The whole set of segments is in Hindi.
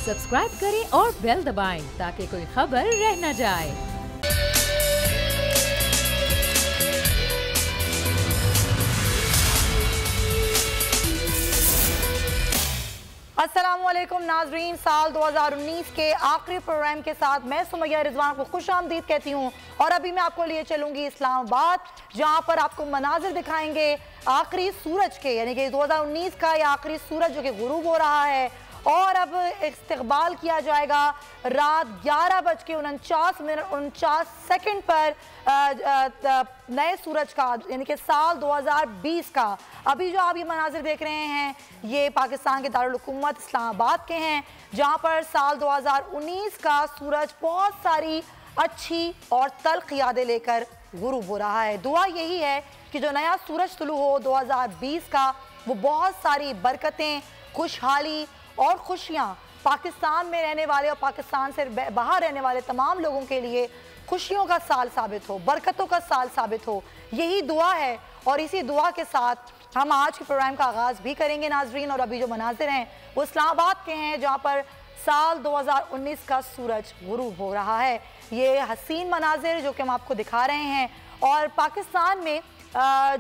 सब्सक्राइब करें और बेल दबाएं ताकि कोई खबर रह न जाए। अस्सलामुअलैकुम नाजरीन, साल 2019 के आखिरी प्रोग्राम के साथ मैं सुमैया रिजवान को खुश आमदीद कहती हूँ। और अभी मैं आपको लिए चलूँगी इस्लामाबाद, जहाँ पर आपको मनाजिर दिखाएंगे आखिरी सूरज के, यानी कि 2019 का ये आखिरी सूरज जो कि गुरूब हो रहा है। और अब इस्तकबाल किया जाएगा रात 11:49 पर नए सूरज का, यानी कि साल 2020 का। अभी जो आप ये मनाजिर देख रहे हैं ये पाकिस्तान के दारुल हुकूमत इस्लामाबाद के हैं, जहाँ पर साल 2019 का सूरज बहुत सारी अच्छी और तल्ख यादें लेकर गुरूब हो रहा है। दुआ यही है कि जो नया सूरज तुलू हो 2020 का, वो बहुत सारी बरकतें, खुशहाली और खुशियाँ पाकिस्तान में रहने वाले और पाकिस्तान से बाहर रहने वाले तमाम लोगों के लिए खुशियों का साल साबित हो, बरकतों का साल साबित हो। यही दुआ है और इसी दुआ के साथ हम आज के प्रोग्राम का आगाज़ भी करेंगे नाजरीन। और अभी जो मनाजिर हैं वो इस्लामाबाद के हैं, जहाँ पर साल 2019 का सूरज गुरूब हो रहा है। ये हसीन मनाजिर जो कि हम आपको दिखा रहे हैं। और पाकिस्तान में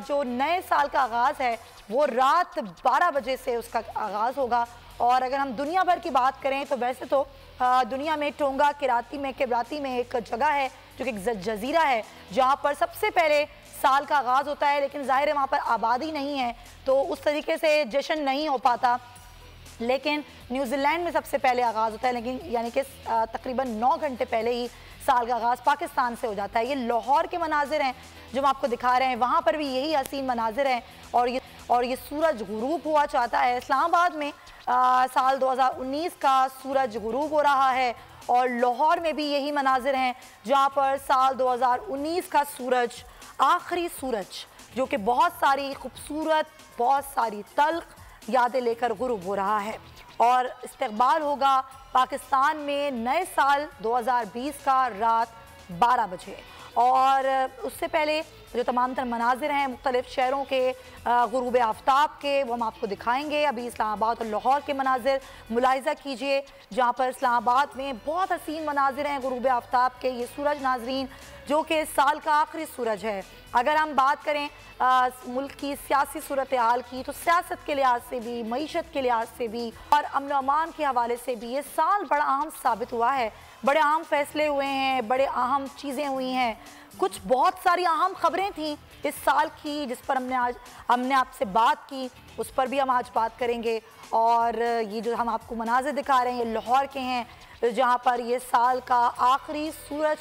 जो नए साल का आगाज़ है वो रात 12 बजे से उसका आगाज़ होगा। और अगर हम दुनिया भर की बात करें तो वैसे तो दुनिया में टोंगा किराती में एक जगह है जो कि एक जजीरा है, जहाँ पर सबसे पहले साल का आगाज़ होता है। लेकिन ज़ाहिर है वहाँ पर आबादी नहीं है तो उस तरीके से जश्न नहीं हो पाता। लेकिन न्यूजीलैंड में सबसे पहले आगाज़ होता है, लेकिन यानी कि तकरीबन 9 घंटे पहले ही साल का आगाज़ पाकिस्तान से हो जाता है। ये लाहौर के मनाजिर हैं जो हम आपको दिखा रहे हैं, वहाँ पर भी यही हसीन मनाजिर हैं। और ये सूरज गुरूब हुआ चाहता है। इस्लामाबाद में साल 2019 का सूरज गुरूब हो रहा है और लाहौर में भी यही मनाजिर हैं, जहाँ पर साल 2019 का सूरज, आखिरी सूरज जो कि बहुत सारी खूबसूरत, बहुत सारी तल्ख यादें लेकर गुरूब हो रहा है। और इस्तकबाल होगा पाकिस्तान में नए साल 2020 का रात 12 बजे। और उससे पहले जो तमाम तर मनाजिर हैं मुख्तलिफ शहरों के गुरूब आफ्ताब के, वो हम आपको दिखाएंगे। अभी इस्लामाबाद और लाहौर के मनाजिर मुलाहिज़ा कीजिए, जहाँ पर इस्लामाबाद में बहुत हसीन मनाजिर हैं गुरूब आफ्ताब के। ये सूरज नाजरीन जो कि साल का आखिरी सूरज है। अगर हम बात करें मुल्क की सियासी सूरत हाल की, तो सियासत के लिहाज से भी, मईशत के लिहाज से भी और अमन अमान के हवाले से भी ये साल बड़ा अहम साबित हुआ है। बड़े अहम फैसले हुए हैं, बड़े अहम चीज़ें हुई हैं, कुछ बहुत सारी अहम खबरें थीं इस साल की जिस पर हमने आपसे बात की, उस पर भी हम आज बात करेंगे। और ये जो हम आपको मनाज़िर दिखा रहे हैं ये लाहौर के हैं, जहाँ पर ये साल का आखिरी सूरज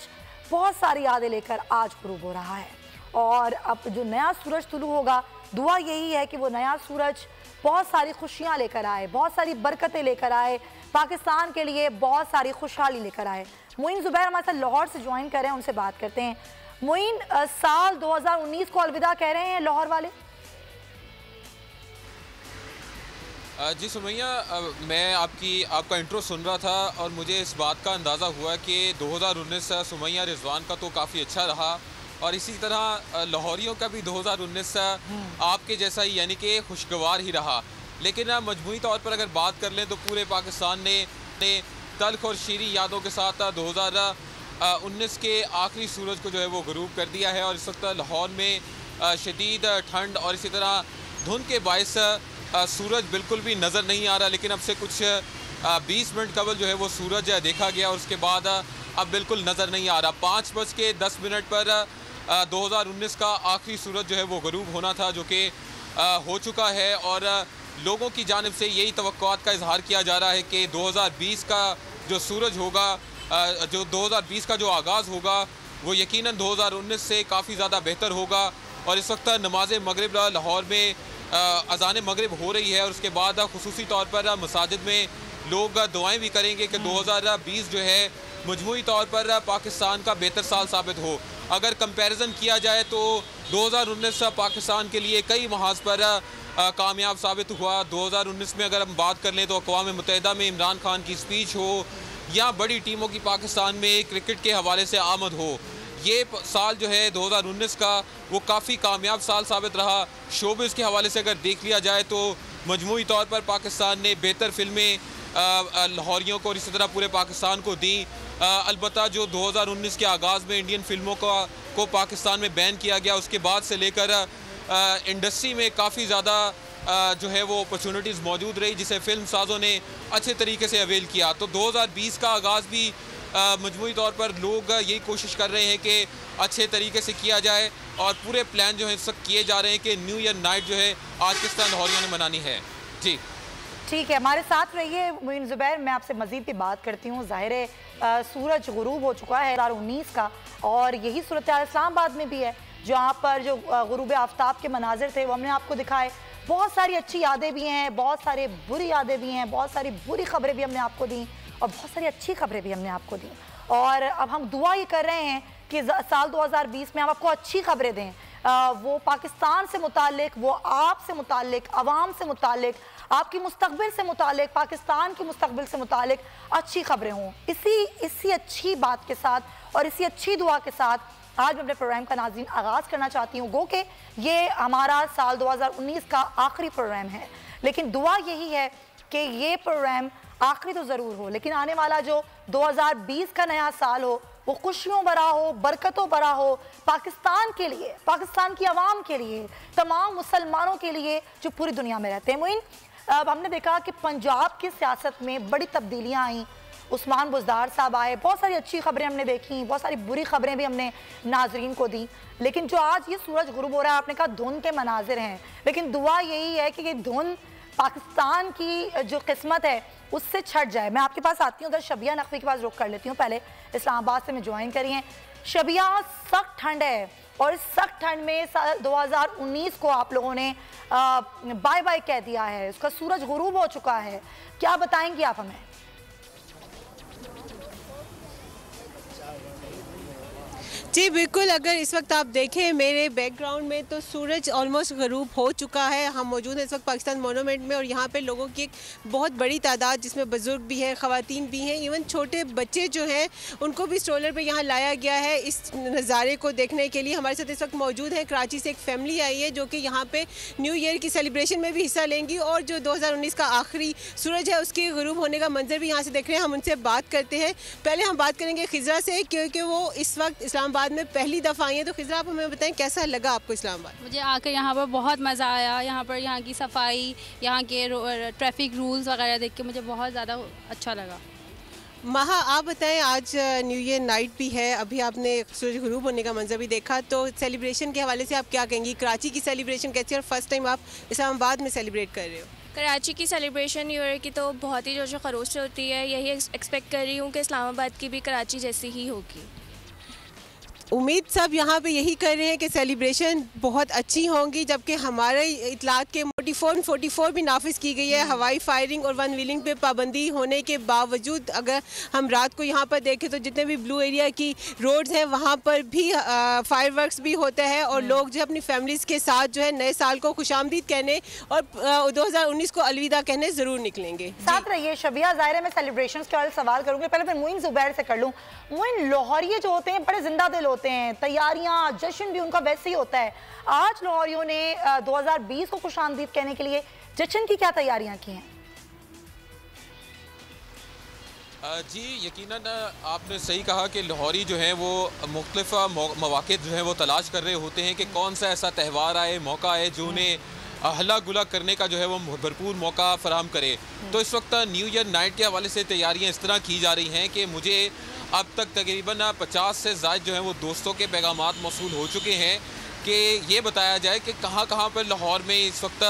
बहुत सारी यादें लेकर आज गुरूब हो रहा है। और अब जो नया सूरज तुलू होगा, दुआ यही है कि वो नया सूरज बहुत सारी खुशियाँ लेकर आए, बहुत सारी बरकतें लेकर आए, पाकिस्तान के लिए बहुत सारी खुशहाली लेकर आए। मोइन ज़ुबैर हमारे साथ लाहौर से ज्वाइन कर रहे हैं, उनसे बात करते हैं। मोइन, साल 2019 को अलविदा कह रहे हैं लाहौर वाले? जी सुमैया, मैं आपका इंट्रो सुन रहा था और मुझे इस बात का अंदाज़ा हुआ कि 2019 सुमैया रिजवान का तो काफ़ी अच्छा रहा और इसी तरह लाहौरियों का भी 2019 आपके जैसा ही यानी कि खुशगवार ही रहा। लेकिन मजमूई तौर पर अगर बात कर लें तो पूरे पाकिस्तान ने तल्ख और शीरी यादों के साथ 2019 के आखिरी सूरज को जो है वो गुरूब कर दिया है। और इस वक्त लाहौर में शदीद ठंड और इसी तरह धुंध के बायस सूरज बिल्कुल भी नज़र नहीं आ रहा। लेकिन अब से कुछ 20 मिनट कबल जो है वो सूरज देखा गया और उसके बाद अब बिल्कुल नज़र नहीं आ रहा। 5:10 पर 2019 का आखिरी सूरज जो है वो गुरूब होना था, जो कि हो चुका है। और लोगों की जानिब से यही तवक्कुआत का इजहार किया जा रहा है कि 2020 का जो सूरज होगा, जो 2020 का जो आगाज़ होगा वो यकीनन 2019 से काफ़ी ज़्यादा बेहतर होगा। और इस वक्त नमाज मगरिब लाहौर में अज़ान मगरिब हो रही है और उसके बाद खुसूसी तौर पर मसाजिद में लोग दुआएं भी करेंगे कि 2020 जो है मजमूई तौर पर पाकिस्तान का बेहतर साल साबित हो। अगर कंपैरिजन किया जाए तो 2019 पाकिस्तान के लिए कई महाज पर कामयाब साबित हुआ। 2019 में अगर हम बात कर लें तो अक़वाम मुत्तहिदा में इमरान खान की स्पीच हो या बड़ी टीमों की पाकिस्तान में क्रिकेट के हवाले से आमद हो, ये साल जो है 2019 का वो काफ़ी कामयाब साल साबित रहा। शोबिज़ के हवाले से अगर देख लिया जाए तो मजमूई तौर पर पाकिस्तान ने बेहतर फिल्में लाहौरियों को और इसी तरह पूरे पाकिस्तान को दी। अलबत्ता जो 2019 के आगाज़ में इंडियन फिल्मों को पाकिस्तान में बैन किया गया, उसके बाद से लेकर इंडस्ट्री में काफ़ी ज़्यादा जो है वो अपॉर्चुनिटीज़ मौजूद रही, जिसे फिल्म साज़ों ने अच्छे तरीके से अवेल किया। तो 2020 का आगाज़ भी मजमूई तौर पर लोग यही कोशिश कर रहे हैं कि अच्छे तरीके से किया जाए और पूरे प्लान जो है सब किए जा रहे हैं कि न्यू ईयर नाइट जो है आज किस तरह लाहौरियों ने मनानी है। जी ठीक है, हमारे साथ रहिए मोइन ज़ुबैर। मैं आपसे मज़ीद भी बात करती हूँ। ज़ाहिर है सूरज गुरूब हो चुका है 2019 का, और यही सूरत इस्लामाबाद में भी है, जहाँ पर जो गुरूब आफ्ताब के मनाजिर थे वो हमने आपको दिखाए। बहुत सारी अच्छी यादें भी हैं, बहुत सारी बुरी यादें भी हैं, बहुत सारी बुरी खबरें भी हमने आपको दी और बहुत सारी अच्छी खबरें भी हमने आपको दी। और अब हम दुआ ये कर रहे हैं कि साल 2020 में हम आपको अच्छी खबरें दें, वो पाकिस्तान से मुतालिक, वो आप से मुतालिक, अवाम से मुतालिक, आपकी मुस्तकबिल से मुतालिक, पाकिस्तान की मुस्तकबिल से मुतालिक अच्छी खबरें हों। इसी अच्छी बात के साथ और इसी अच्छी दुआ के साथ आज मैं अपने प्रोग्राम का नाज़रीन आगाज़ करना चाहती हूँ। गो कि ये हमारा साल 2019 का आखिरी प्रोग्राम है, लेकिन दुआ यही है कि ये प्रोग्राम आखिरी तो ज़रूर हो, लेकिन आने वाला जो 2020 का नया साल हो वो खुशियों भरा हो, बरकतों भरा हो, पाकिस्तान के लिए, पाकिस्तान की आवाम के लिए, तमाम मुसलमानों के लिए जो पूरी दुनिया में रहते हैं। मोइन, अब हमने देखा कि पंजाब की सियासत में बड़ी तब्दीलियाँ आई। उस्मान बुज़दार साहब आए, बहुत सारी अच्छी खबरें हमने देखी, बहुत सारी बुरी खबरें भी हमने नाजरीन को दी। लेकिन जो आज ये सूरज गुरूब हो रहा है, आपने कहा धुन के मनाजिर हैं, लेकिन दुआ यही है कि ये धुन पाकिस्तान की जो किस्मत है उससे छट जाए। मैं आपके पास आती हूँ, उधर शबिया नकवी के पास रुख कर लेती हूँ। पहले इस्लामाबाद से मैं ज्वाइन करी हैं। शबिया, सख्त ठंड है और इस सख्त ठंड में 2019 को आप लोगों ने बाय बाय कह दिया है, उसका सूरज गुरूब हो चुका है, क्या बताएंगी आप हमें? जी बिल्कुल, अगर इस वक्त आप देखें मेरे बैकग्राउंड में तो सूरज ऑलमोस्ट गरूब हो चुका है। हम मौजूद हैं इस वक्त पाकिस्तान मोनूमेंट में और यहाँ पे लोगों की एक बहुत बड़ी तादाद, जिसमें बुजुर्ग भी हैं, ख़वातीन भी हैं, इवन छोटे बच्चे जो हैं उनको भी स्ट्रोलर पे यहाँ लाया गया है इस नज़ारे को देखने के लिए। हमारे साथ इस वक्त मौजूद है कराची से एक फैमिली आई है जो कि यहाँ पर न्यू ईयर की सेलिब्रेशन में भी हिस्सा लेंगी और जो 2019 का आखिरी सूरज है उसके गरूब होने का मंजर भी यहाँ से देख रहे हैं। हम उनसे बात करते हैं। पहले हम बात करेंगे खिजरा से, क्योंकि वो इस वक्त इस्लामाबाद में पहली दफ़ा आई है। तो खिजरा, आप हमें बताएं कैसा लगा आपको इस्लामाबाद? मुझे आकर यहाँ पर बहुत मज़ा आया। यहाँ पर यहाँ की सफाई, यहाँ के ट्रैफिक रूल्स वगैरह देख के मुझे बहुत ज़्यादा अच्छा लगा। महा, आप बताएं, आज न्यू ईयर नाइट भी है, अभी आपने सूरज गुरूब होने का मंजर भी देखा, तो सेलिब्रेशन के हवाले से आप क्या कहेंगी? कराची की सेलिब्रेशन कैसी है और फर्स्ट टाइम आप इस्लामाबाद में सेलिब्रेट कर रहे हो? कराची की सेलिब्रेशन न्यू ईयर की तो बहुत ही जोश खरोश से होती है। यही एक्सपेक्ट कर रही हूँ कि इस्लामाबाद की भी कराची जैसी ही होगी। उम्मीद सब यहाँ पे यही कर रहे हैं कि सेलिब्रेशन बहुत अच्छी होंगी, जबकि हमारे इतलात के 44 भी नाफिज की गई है। हवाई फायरिंग और वन व्हीलिंग पे पाबंदी होने के बावजूद अगर हम रात को यहाँ पर देखें तो जितने भी ब्लू एरिया की रोड्स हैं वहाँ पर भी फायरवर्क्स भी होते हैं और लोग जो अपनी फैमिलीज़ के साथ जो है नए साल को खुशामदीद कहने और 2019 को अलविदा कहने ज़रूर निकलेंगे। साथ रहिए शबिया। ज़ाहिर मैं सेलिब्रेशन के बारे में सवाल करूँगी, पहले मैं मोइन ज़ुबैर से कर लूँ। मोइन, लाहौरिये जो होते हैं बड़े जिंदा दिल होते हैं, तैयारियां, जश्न भी उनका वैसे ही होता है। आज लाहौरियों ने 2020 को खुशामदीद कहने के लिए जश्न की क्या तैयारियां की हैं? जी यकीनन आपने सही कहा कि लाहौरी जो हैं वो मुख्तलिफ मौक़े जो हैं वो तलाश कर रहे होते हैं कि कौन सा ऐसा त्यौहार आए, मौका आए जो उन्हें हल्ला गुला करने का जो है वो भरपूर मौका फराहम करे। तो इस वक्त न्यू ईयर नाइट के हवाले से तैयारियां इस तरह की जा रही हैं कि मुझे अब तक तकरीबन 50 से ज़ायद जो है वो दोस्तों के पैगामात मौसूल हो चुके हैं कि ये बताया जाए कि कहाँ कहाँ पर लाहौर में इस वक्त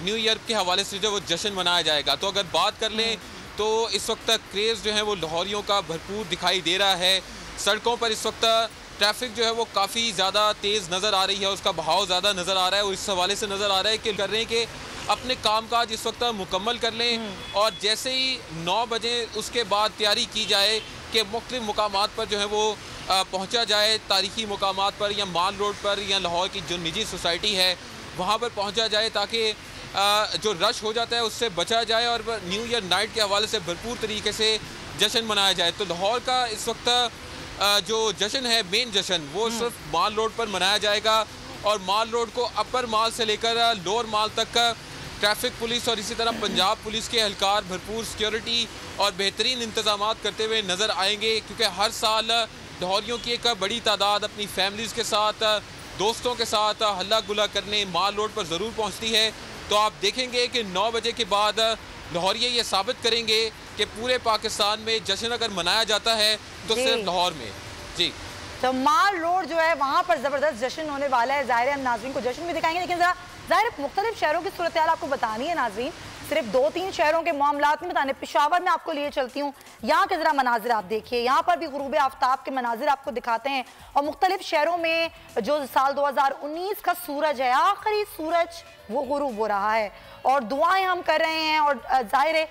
न्यू ईयर के हवाले से जो वो जश्न मनाया जाएगा। तो अगर बात कर लें तो इस वक्त क्रेज़ जो है वो लाहौरियों का भरपूर दिखाई दे रहा है। सड़कों पर इस वक्त ट्रैफिक जो है वो काफ़ी ज़्यादा तेज़ नज़र आ रही है, उसका बहाव ज़्यादा नज़र आ रहा है और इस हवाले से नज़र आ रहा है कि कर रहे हैं कि अपने कामकाज इस वक्त मुकम्मल कर लें और जैसे ही 9 बजे उसके बाद तैयारी की जाए कि मुख्तलिफ मुकामात पर जो है वो पहुंचा जाए, तारीख़ी मुकामात पर या माल रोड पर या लाहौर की जो निजी सोसाइटी है वहाँ पर पहुंचा जाए ताकि जो रश हो जाता है उससे बचा जाए और न्यू ईयर नाइट के हवाले से भरपूर तरीके से जश्न मनाया जाए। तो लाहौर का इस वक्त जो जश्न है, मेन जश्न, वो सिर्फ माल रोड पर मनाया जाएगा और माल रोड को अपर माल से लेकर लोअर माल तक ट्रैफिक पुलिस और इसी तरह पंजाब पुलिस के एहलकार भरपूर सिक्योरिटी और बेहतरीन इंतजाम करते हुए नज़र आएंगे, क्योंकि हर साल लाहौरियों की एक बड़ी तादाद अपनी फैमिलीज़ के साथ, दोस्तों के साथ हल्ला गुल्ला करने माल रोड पर ज़रूर पहुँचती है। तो आप देखेंगे कि 9 बजे के बाद लाहौरिये ये साबित करेंगे कि पूरे पाकिस्तान में जश्न अगर मनाया जाता है तो सिर्फ लाहौर में। जी, तो माल रोड जो है वहाँ पर ज़बरदस्त जश्न होने वाला है। ज़ाहिर है हम नाज़रीन को जश्न भी दिखाएंगे, लेकिन ज़रा ज़ाहिर मुख्तलिफ शहरों की सूरत हाल आपको बतानी है नाज़रीन, सिर्फ 2-3 शहरों के मामलात में बताने। पेशावर में आपको लिए चलती हूँ, यहाँ के ज़रा मनाजिर आप देखिए, यहाँ पर भी गुरूब आफ्ताब के मनाजिर आपको दिखाते हैं। और मुख्तलिफ शहरों में जो साल 2019 का सूरज है, आखिरी सूरज वो गुरूब हो रहा है और दुआएं हम कर रहे हैं। और ज़ाहिर है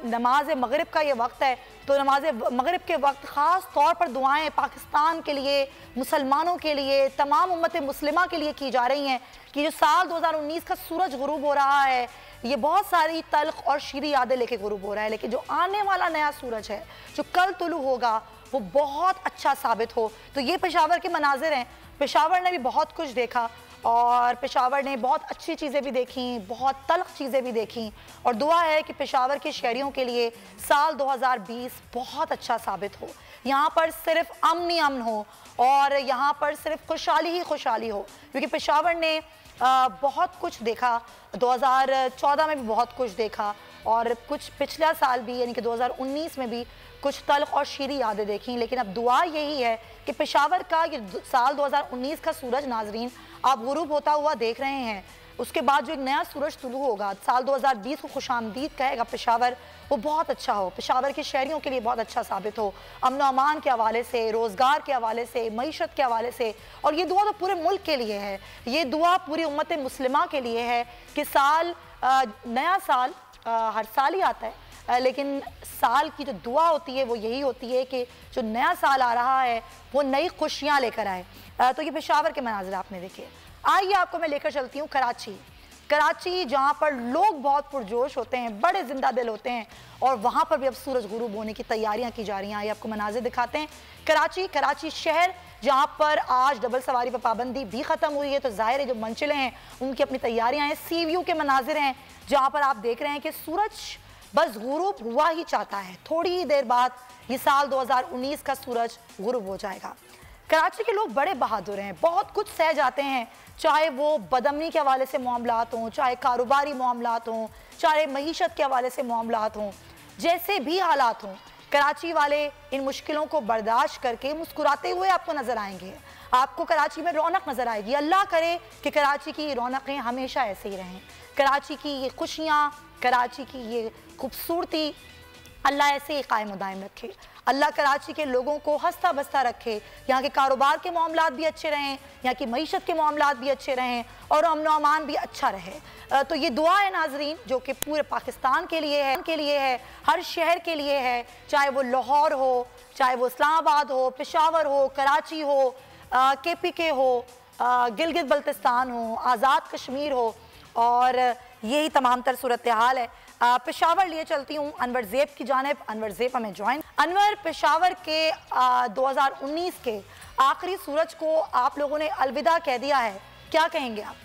नमाज मगरिब का ये वक्त है, तो नमाज मगरिब के वक्त ख़ास तौर पर दुआएं पाकिस्तान के लिए, मुसलमानों के लिए, तमाम उम्मत मुस्लिमा के लिए की जा रही हैं कि जो साल 2019 का सूरज गुरूब हो रहा है ये बहुत सारी तल्ख और शीरी यादें लेके गुरूब हो रहा है, लेकिन जो आने वाला नया सूरज है जो कल तुलू होगा वो बहुत अच्छा साबित हो। तो ये पेशावर के मनाजिर हैं। पेशावर ने भी बहुत कुछ देखा और पेशावर ने बहुत अच्छी चीज़ें भी देखी, बहुत तल्ख चीज़ें भी देखी, और दुआ है कि पेशावर के शहरियों के लिए साल 2020 बहुत अच्छा साबित हो। यहाँ पर सिर्फ अमन ही अमन हो और यहाँ पर सिर्फ खुशहाली ही खुशहाली हो, क्योंकि पेशावर ने बहुत कुछ देखा। 2014 में भी बहुत कुछ देखा और कुछ पिछला साल भी यानी कि 2019 में भी कुछ तल्ख और शीरी यादें देखी। लेकिन अब दुआ यही है कि पेशावर का ये साल 2019 का सूरज नाजरीन आप गुरूब होता हुआ देख रहे हैं, उसके बाद जो एक नया सूरज तुलू होगा साल 2020 को खुशामदीद कहेगा पेशावर, वो बहुत अच्छा हो, पेशावर के शहरियों के लिए बहुत अच्छा साबित हो, अमन अमान के हवाले से, रोज़गार के हवाले से, मईशत के हवाले से। और ये दुआ तो पूरे मुल्क के लिए है, ये दुआ पूरी उम्मत मुस्लिमा के लिए है कि साल नया साल हर साल ही आता है, लेकिन साल की जो दुआ होती है वो यही होती है कि जो नया साल आ रहा है वो नई खुशियाँ लेकर आए। तो ये पेशावर के मनाज़िर आपने देखे। आइए आपको मैं लेकर चलती हूँ कराची। कराची जहाँ पर लोग बहुत पुरजोश होते हैं, बड़े जिंदा दिल होते हैं, और वहाँ पर भी अब सूरज गुरूब होने की तैयारियाँ की जा रही हैं। आइए आपको मनाज़िर दिखाते हैं। कराची शहर जहाँ पर आज डबल सवारी पर पाबंदी भी ख़त्म हुई है, तो ज़ाहिर है जो मंजिलें हैं उनकी अपनी तैयारियाँ हैं। सी व्यू के मनाज़िर हैं जहाँ पर आप देख रहे हैं कि सूरज बस गुरूब हुआ ही चाहता है, थोड़ी ही देर बाद ये साल 2019 का सूरज गुरूब हो जाएगा। कराची के लोग बड़े बहादुर हैं, बहुत कुछ सह जाते हैं, चाहे वो बदअमनी के हवाले से मामलात हों, चाहे कारोबारी मामलात हों, चाहे मईशत के हवाले से मामलात हों, जैसे भी हालात हों, कराची वाले इन मुश्किलों को बर्दाश्त करके मुस्कुराते हुए आपको नज़र आएंगे। आपको कराची में रौनक नज़र आएगी। अल्लाह करे कि कराची की रौनकें हमेशा ऐसे ही रहें, कराची की ये खुशियाँ, कराची की ये खूबसूरती अल्लाह ऐसे ही कायम दायम रखे। अल्लाह कराची के लोगों को हंसता बसता रखे, यहाँ के कारोबार के मामलात भी अच्छे रहें, यहाँ की मईशत के मामलात भी अच्छे रहें और अमन व अमान भी अच्छा रहे। तो ये दुआ है नाजरीन जो कि पूरे पाकिस्तान के लिए है, हर शहर के लिए है, चाहे वो लाहौर हो, चाहे वो इस्लामाबाद हो, पेशावर हो, कराची हो, KPK हो, गिलगित बल्तिस्तान हो, आज़ाद कश्मीर हो, और यही तमाम तर सूरत हाल है। पेशावर लिए चलती हूँ अनवर ज़ेब की जानिब। अनवर ज़ेब हमें ज्वाइन। अनवर, पेशावर के 2019 के आखिरी सूरज को आप लोगों ने अलविदा कह दिया है, क्या कहेंगे आप?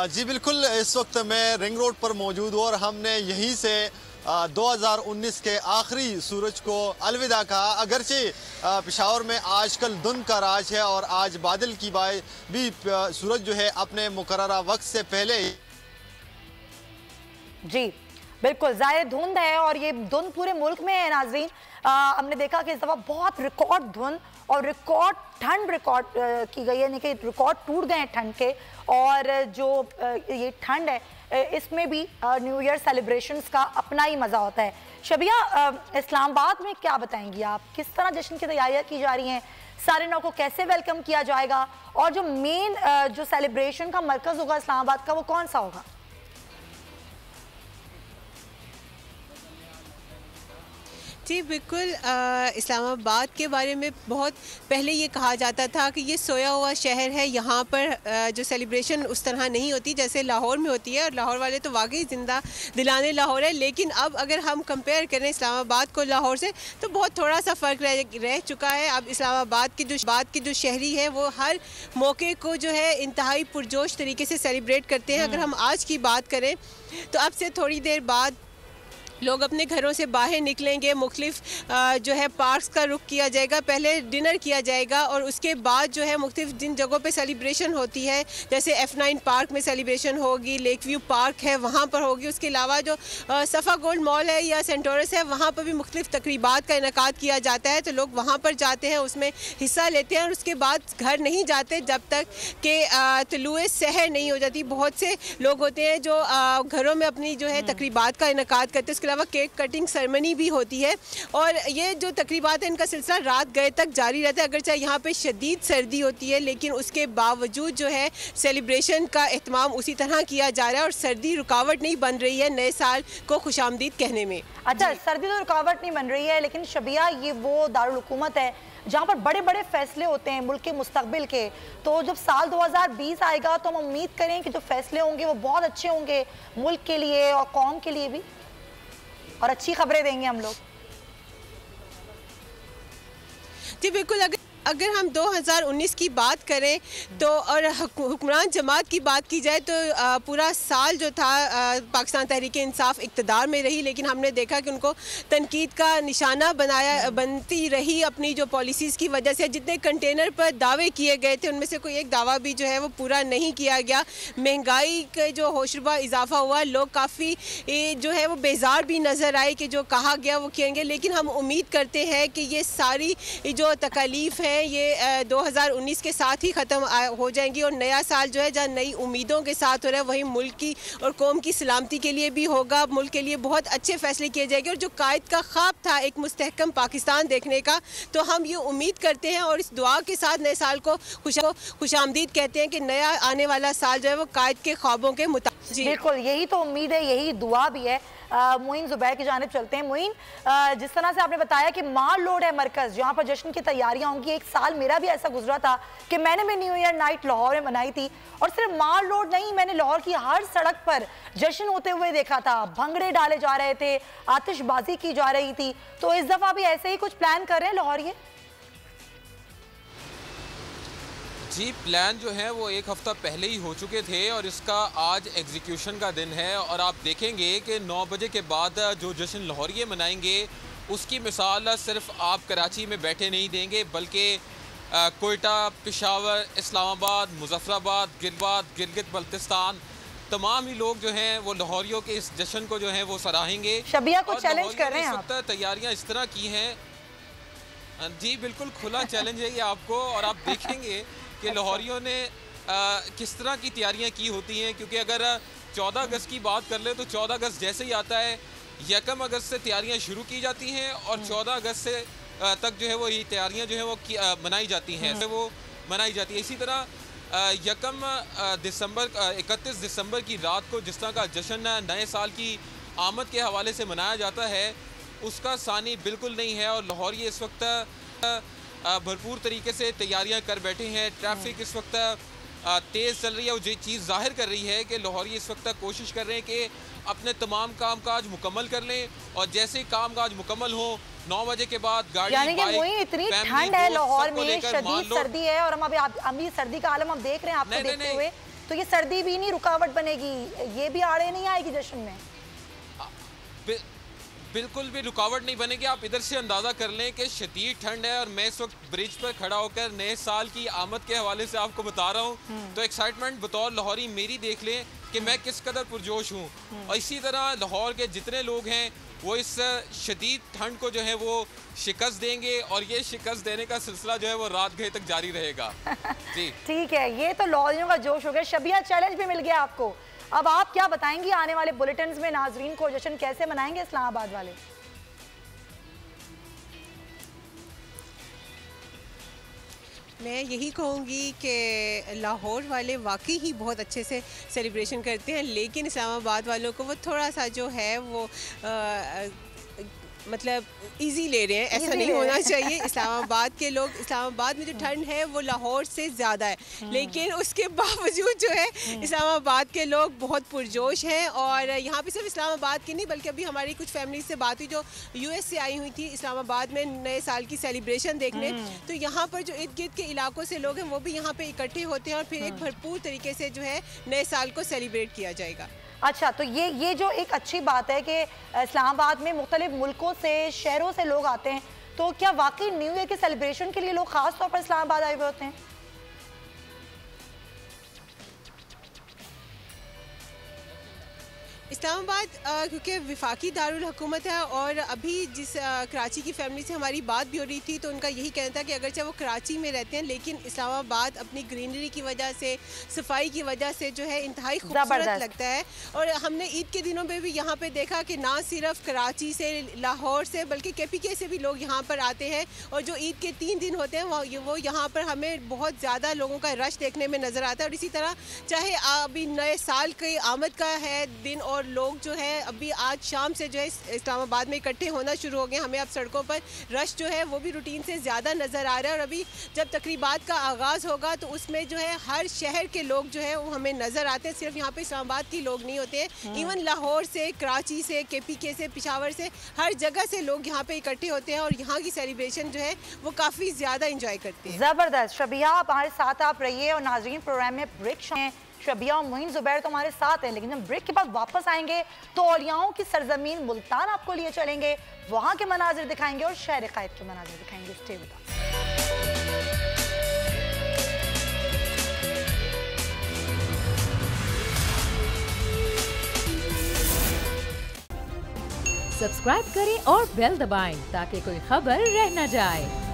जी बिल्कुल, इस वक्त मैं रिंग रोड पर मौजूद हूँ और हमने यहीं से 2019 के आखिरी सूरज को अलविदा कहा। अगरचे पेशावर में आजकल धुंध का राज है और आज बादल की भी सूरज जो है अपने मुकर्ररा वक्त से पहले ही। जी बिल्कुल, ज़ाहिर धुंध है और ये धुंध पूरे मुल्क में है नाजरीन। हमने देखा कि इस दफ़ा बहुत रिकॉर्ड धुंध और रिकॉर्ड ठंड रिकॉर्ड की गई है, यानी कि रिकॉर्ड टूट गए हैं ठंड के। और जो ये ठंड है इसमें भी न्यू ईयर सेलिब्रेशंस का अपना ही मज़ा होता है। शबिया, इस्लामाबाद में क्या बताएंगी आप, किस तरह जश्न की तैयारियां की जा रही हैं, सारे नौ को कैसे वेलकम किया जाएगा, और जो मेन जो सेलिब्रेशन का मरकज़ होगा इस्लामाबाद का वो कौन सा होगा? जी बिल्कुल, इस्लामाबाद के बारे में बहुत पहले ये कहा जाता था कि ये सोया हुआ शहर है, यहाँ पर जो सेलिब्रेशन उस तरह नहीं होती जैसे लाहौर में होती है, और लाहौर वाले तो वाकई ज़िंदा दिलाने लाहौर है। लेकिन अब अगर हम कंपेयर करें इस्लामाबाद को लाहौर से तो बहुत थोड़ा सा फ़र्क रह चुका है। अब इस्लामाबाद के जो शहरी है वो हर मौके को जो है इंतहाई पुरजोश तरीके से सेलिब्रेट करते हैं। अगर हम आज की बात करें तो अब से थोड़ी देर बाद लोग अपने घरों से बाहर निकलेंगे, मुख्तलिफ जो है पार्क्स का रुख किया जाएगा, पहले डिनर किया जाएगा और उसके बाद जो है मुख्तलिफ जिन जगहों पे सेलिब्रेशन होती है जैसे F9 पार्क में सेलिब्रेशन होगी, लेक व्यू पार्क है वहाँ पर होगी। उसके अलावा जो सफ़ा गोल्ड मॉल है या सेंटोरस है वहाँ पर भी मुख्तलिफ तकरीबात का इनेकाद किया जाता है, तो लोग वहाँ पर जाते हैं, उसमें हिस्सा लेते हैं और उसके बाद घर नहीं जाते जब तक कि तुलुए सहर नहीं हो जाती। बहुत से लोग होते हैं जो घरों में अपनी जो है तकरीबात का इनेकाद करते हैं। उसके अलावा केक कटिंग सेरेमनी भी होती है और ये जो तकरीबात है इनका सिलसिला रात गए तक जारी रहता है। अगर चाहे यहाँ पे शदीद सर्दी होती है लेकिन उसके बावजूद जो है सेलिब्रेशन का एहतमाम उसी तरह किया जा रहा है और सर्दी रुकावट नहीं बन रही है नए साल को खुशामदीद कहने में। अच्छा, सर्दी तो रुकावट नहीं बन रही है, लेकिन शबिया ये वो दारुल हुकूमत है जहाँ पर बड़े बड़े फैसले होते हैं मुल्क के मुस्तकबिल के। तो जब साल 2020 आएगा तो हम उम्मीद करें कि जो फैसले होंगे वो बहुत अच्छे होंगे मुल्क के लिए और कौम के लिए भी, और अच्छी खबरें देंगे हम लोग। जी बिल्कुल, अगर हम 2019 की बात करें तो और हुक्मरान जमात की बात की जाए तो पूरा साल जो था पाकिस्तान तहरीक इंसाफ इक़्तिदार में रही, लेकिन हमने देखा कि उनको तनकीद का निशाना बनती रही अपनी जो पॉलिसीज़ की वजह से। जितने कंटेनर पर दावे किए गए थे उनमें से कोई एक दावा भी जो है वो पूरा नहीं किया गया। महंगाई के जो होशरुबा इजाफा हुआ, लोग काफ़ी जो है वो बेजार भी नज़र आए कि जो कहा गया वो किएंगे। लेकिन हम उम्मीद करते हैं कि ये सारी जो तकालीफ है ये 2019 के साथ ही ख़त्म हो जाएंगी और नया साल जो है जहाँ नई उम्मीदों के साथ हो रहा है वही मुल्क की और कौम की सलामती के लिए भी होगा। मुल्क के लिए बहुत अच्छे फैसले किए जाएंगे और जो कायद का ख्वाब था एक मुस्तहकम पाकिस्तान देखने का, तो हम ये उम्मीद करते हैं और इस दुआ के साथ नए साल को खुशामदीद कहते हैं कि नया आने वाला साल जो है वो कायद के ख्वाबों के मुताबिक। बिल्कुल यही तो उम्मीद है, यही दुआ भी है। मोइन ज़ुबैर की जानिब चलते हैं। मोइन, जिस तरह से आपने बताया कि माल रोड है मरकज़ जहाँ पर जश्न की तैयारियाँ होंगी, एक साल मेरा भी ऐसा गुजरा था कि मैंने भी न्यू ईयर नाइट लाहौर में मनाई थी और सिर्फ माल रोड नहीं, मैंने लाहौर की हर सड़क पर जश्न होते हुए देखा था। भंगड़े डाले जा रहे थे, आतिशबाजी की जा रही थी। तो इस दफ़ा भी ऐसे ही कुछ प्लान कर रहे हैं लाहौर ये? जी, प्लान जो है वो एक हफ़्ता पहले ही हो चुके थे और इसका आज एग्जीक्यूशन का दिन है। और आप देखेंगे कि 9 बजे के बाद जो जश्न लाहौरिये मनाएंगे उसकी मिसाल सिर्फ आप कराची में बैठे नहीं देंगे, बल्कि कोयटा, पेशावर, इस्लामाबाद, मुजफ्फराबाद, गिलगित बल्तिस्तान तमाम ही लोग जो हैं वो लाहौरियों के इस जश्न को जो है वो सराहेंगे। शबिया को चैलेंज कर रहे हैं आप? तैयारियाँ इस तरह की हैं। जी बिल्कुल खुला चैलेंज है ये आपको, और आप देखेंगे कि लाहौरियों ने किस तरह की तैयारियां की होती हैं। क्योंकि अगर 14 अगस्त की बात कर ले तो 14 अगस्त जैसे ही आता है 1 अगस्त से तैयारियां शुरू की जाती हैं और 14 अगस्त से तक जो है वो ये तैयारियां जो है वो मनाई जाती हैं, वो मनाई जाती है। इसी तरह 31 दिसंबर की रात को जिस तरह का जश्न नए साल की आमद के हवाले से मनाया जाता है उसका सानी बिल्कुल नहीं है। और लाहौरी इस वक्त भरपूर तरीके से तैयारियां कर बैठे हैं। ट्रैफिक इस वक्त तेज़ चल रही है और ये चीज़ जाहिर कर रही है कि लाहौरी इस वक्त कोशिश कर रहे हैं कि अपने तमाम कामकाज मुकम्मल कर लें और जैसे ही कामकाज मुकम्मल हो 9 बजे के बाद गाड़ी, यानी कि वही इतनी ठंड है लाहौर में, शदीद सर्दी है और हम भी सर्दी का आलम हम देख रहे हैं आपको देखते हुए, तो ये सर्दी भी नहीं रुकावट बनेगी, ये भी आड़े नहीं आएगी जश्न में? बिल्कुल भी रुकावट नहीं बनेगी। आप इधर से अंदाज़ा कर लें कि शदीद ठंड है और मैं इस वक्त ब्रिज पर खड़ा होकर नए साल की आमद के हवाले से आपको बता रहा हूँ। तो एक्साइटमेंट बतौर लाहौरी मेरी देख लें कि मैं किस कदर पुरजोश हूँ। और इसी तरह लाहौर के जितने लोग हैं वो इस शदीद ठंड को जो है वो शिकस्त देंगे और ये शिकस्त देने का सिलसिला जो है वो रात गए तक जारी रहेगा। जी ठीक है, ये तो लाहौरियों का जोश हो गया। शबिया, चैलेंज भी मिल गया आपको। अब आप क्या बताएंगी आने वाले बुलेटिन्स में नाजरीन को जश्न कैसे मनाएंगे इस्लामाबाद वाले? मैं यही कहूँगी कि लाहौर वाले वाकई ही बहुत अच्छे से सेलिब्रेशन करते हैं, लेकिन इस्लामाबाद वालों को वो थोड़ा सा जो है वो मतलब इजी ले रहे हैं, ऐसा नहीं होना चाहिए। इस्लामाबाद के लोग, इस्लामाबाद में जो ठंड है वो लाहौर से ज़्यादा है, लेकिन उसके बावजूद जो है इस्लामाबाद के लोग बहुत पुरजोश हैं। और यहाँ पे सिर्फ इस्लामाबाद के नहीं बल्कि अभी हमारी कुछ फैमिली से बात हुई जो यूएस से आई हुई थी इस्लामाबाद में नए साल की सेलिब्रेशन देखने, तो यहाँ पर जो इर्द गिर्द के इलाकों से लोग हैं वो भी यहाँ पे इकट्ठे होते हैं और फिर एक भरपूर तरीके से जो है नए साल को सेलिब्रेट किया जाएगा। अच्छा, तो ये जो एक अच्छी बात है कि इस्लामाबाद में मुख्तलिफ मुल्कों से, शहरों से लोग आते हैं, तो क्या वाकई न्यू ईयर के सेलिब्रेशन के लिए लोग खास तौर पर इस्लामाबाद आए हुए होते हैं? इस्लामाबाद क्योंकि वफाकी दारुल हुकूमत है और अभी जिस कराची की फैमिली से हमारी बात भी हो रही थी तो उनका यही कहना था कि अगरचे वो कराची में रहते हैं लेकिन इस्लामाबाद अपनी ग्रीनरी की वजह से, सफाई की वजह से जो है इंतहाई खूबसूरत लगता है। और हमने ईद के दिनों में भी यहाँ पे देखा कि ना सिर्फ कराची से, लाहौर से बल्कि KPK से भी लोग यहाँ पर आते हैं और जो ईद के 3 दिन होते हैं वो यहाँ पर हमें बहुत ज़्यादा लोगों का रश देखने में नज़र आता है। और इसी तरह चाहे अभी नए साल की आमद का है दिन और लोग जो है अभी आज शाम से जो है इस्लामाबाद में इकट्ठे होना शुरू हो गए। हमें अब सड़कों पर रश जो है वो भी रूटीन से ज़्यादा नज़र आ रहा है और अभी जब तकरीबात का आगाज़ होगा तो उसमें जो है हर शहर के लोग जो है वो हमें नज़र आते हैं। सिर्फ यहाँ पे इस्लामाबाद के लोग नहीं होते हैं, इवन लाहौर से, कराची से, KPK से, पेशावर से, हर जगह से लोग यहाँ पे इकट्ठे होते हैं और यहाँ की सेलिब्रेशन जो है वो काफ़ी ज़्यादा इंजॉय करते हैं। ज़बरदस्त। शबिया, हमारे साथ आप रहिए और नाज़रीन प्रोग्राम में ब्रेक हैं। शबिया और मुइन ज़ुबैर तो हमारे साथ हैं, लेकिन जब ब्रेक के बाद वापस आएंगे तो औलियाओं की सरजमीन मुल्तान आपको लिए चलेंगे, वहाँ के मनाजिर दिखाएंगे और शहर क़ायद के मनाजिर दिखाएंगे। Stay with us. सब्सक्राइब करें और बेल दबाएं ताकि कोई खबर रह न जाए।